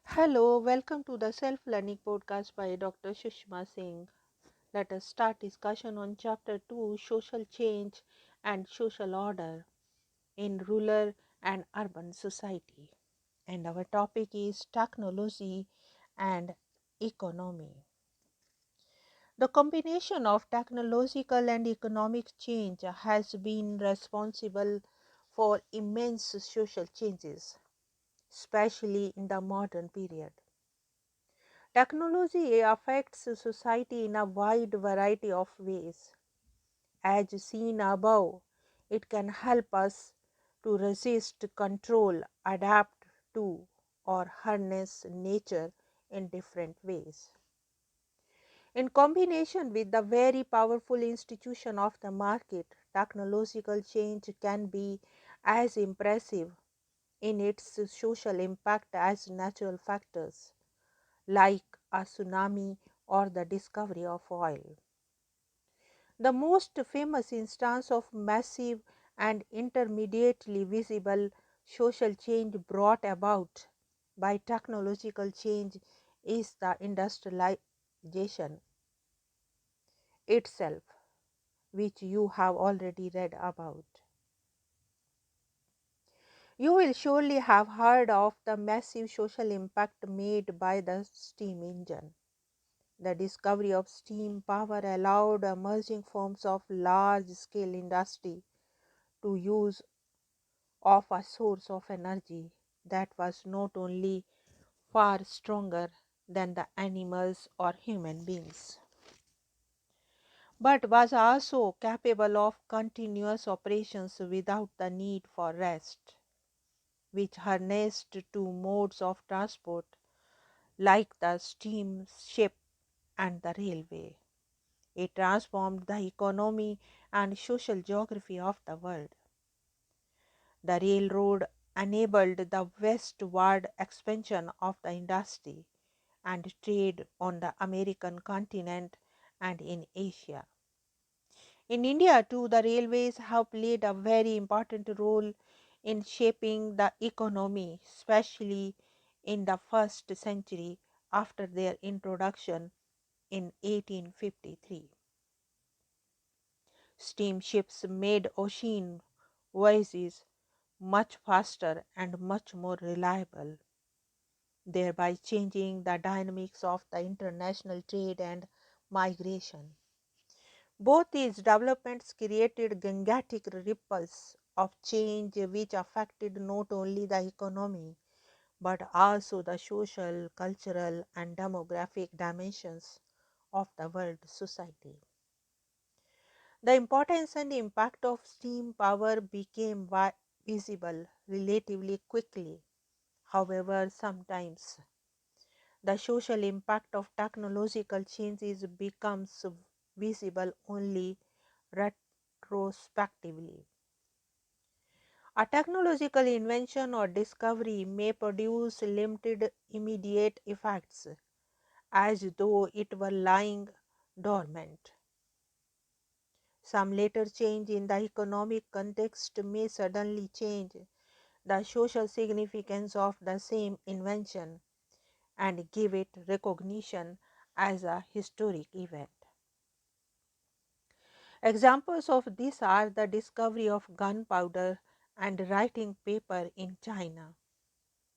Hello, welcome to the Self Learning Podcast by Dr. Shushma Singh. Let us start discussion on Chapter 2 Social Change and Social Order in Rural and Urban Society. And our topic is Technology and Economy. The combination of technological and economic change has been responsible for immense social changes, especially in the modern period. Technology affects society in a wide variety of ways. As seen above, it can help us to resist, control, adapt to, or harness nature in different ways. In combination with the very powerful institution of the market, technological change can be as impressive in its social impact as natural factors like a tsunami or the discovery of oil. The most famous instance of massive and intermediately visible social change brought about by technological change is the industrialization itself, which you have already read about. You will surely have heard of the massive social impact made by the steam engine. The discovery of steam power allowed emerging forms of large scale industry to use of a source of energy that was not only far stronger than the animals or human beings, but was also capable of continuous operations without the need for rest, which harnessed two modes of transport like the steamship and the railway. It transformed the economy and social geography of the world. The railroad enabled the westward expansion of the industry and trade on the American continent and in Asia. In India, too, the railways have played a very important role in shaping the economy, especially in the first century after their introduction in 1853. Steamships made ocean voyages much faster and much more reliable, thereby changing the dynamics of the international trade and migration. Both these developments created gigantic ripples of change which affected not only the economy but also the social, cultural, and demographic dimensions of the world society. The importance and impact of steam power became visible relatively quickly. However, sometimes the social impact of technological changes becomes visible only retrospectively. A technological invention or discovery may produce limited immediate effects as though it were lying dormant. Some later change in the economic context may suddenly change the social significance of the same invention and give it recognition as a historic event. Examples of this are the discovery of gunpowder and writing paper in China,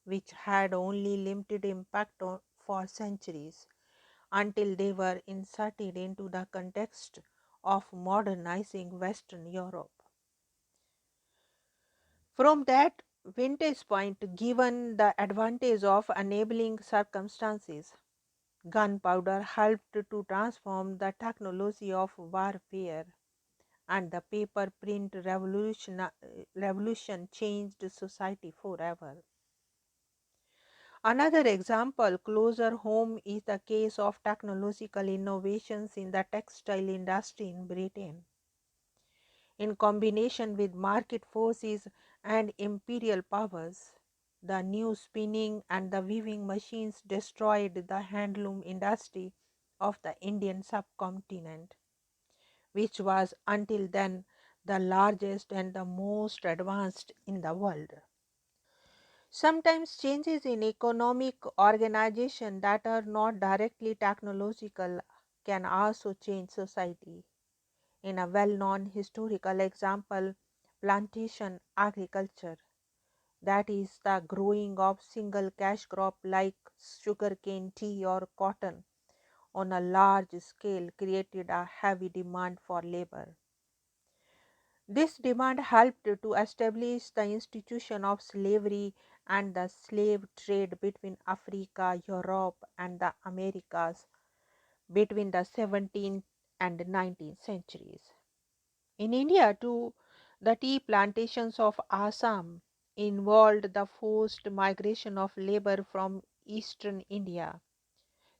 which had only limited impact for centuries until they were inserted into the context of modernizing Western Europe. From that vantage point, given the advantage of enabling circumstances, gunpowder helped to transform the technology of warfare, and the paper print revolution changed society forever. Another example closer home is the case of technological innovations in the textile industry in Britain. In combination with market forces and imperial powers, the new spinning and the weaving machines destroyed the handloom industry of the Indian subcontinent, which was until then the largest and the most advanced in the world. Sometimes changes in economic organization that are not directly technological can also change society. In a well known historical example, plantation agriculture, that is, the growing of single cash crop like sugarcane, tea, or cotton on a large scale, created a heavy demand for labor. This demand helped to establish the institution of slavery and the slave trade between Africa, Europe, and the Americas between the 17th and 19th centuries. In India, too, the tea plantations of Assam involved the forced migration of labor from eastern India,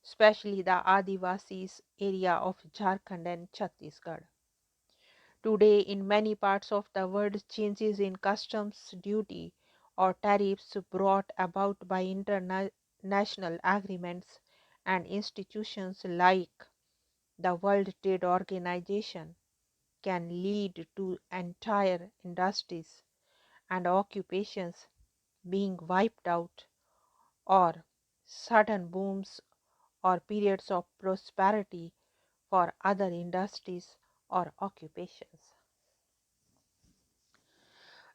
especially the Adivasis area of Jharkhand and Chhattisgarh. Today, in many parts of the world, changes in customs duty or tariffs brought about by international agreements and institutions like the World Trade Organization can lead to entire industries and occupations being wiped out, or sudden booms or periods of prosperity for other industries or occupations.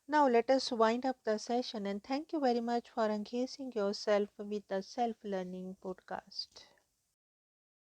Now, let us wind up the session and thank you very much for engaging yourself with the Self Learning podcast.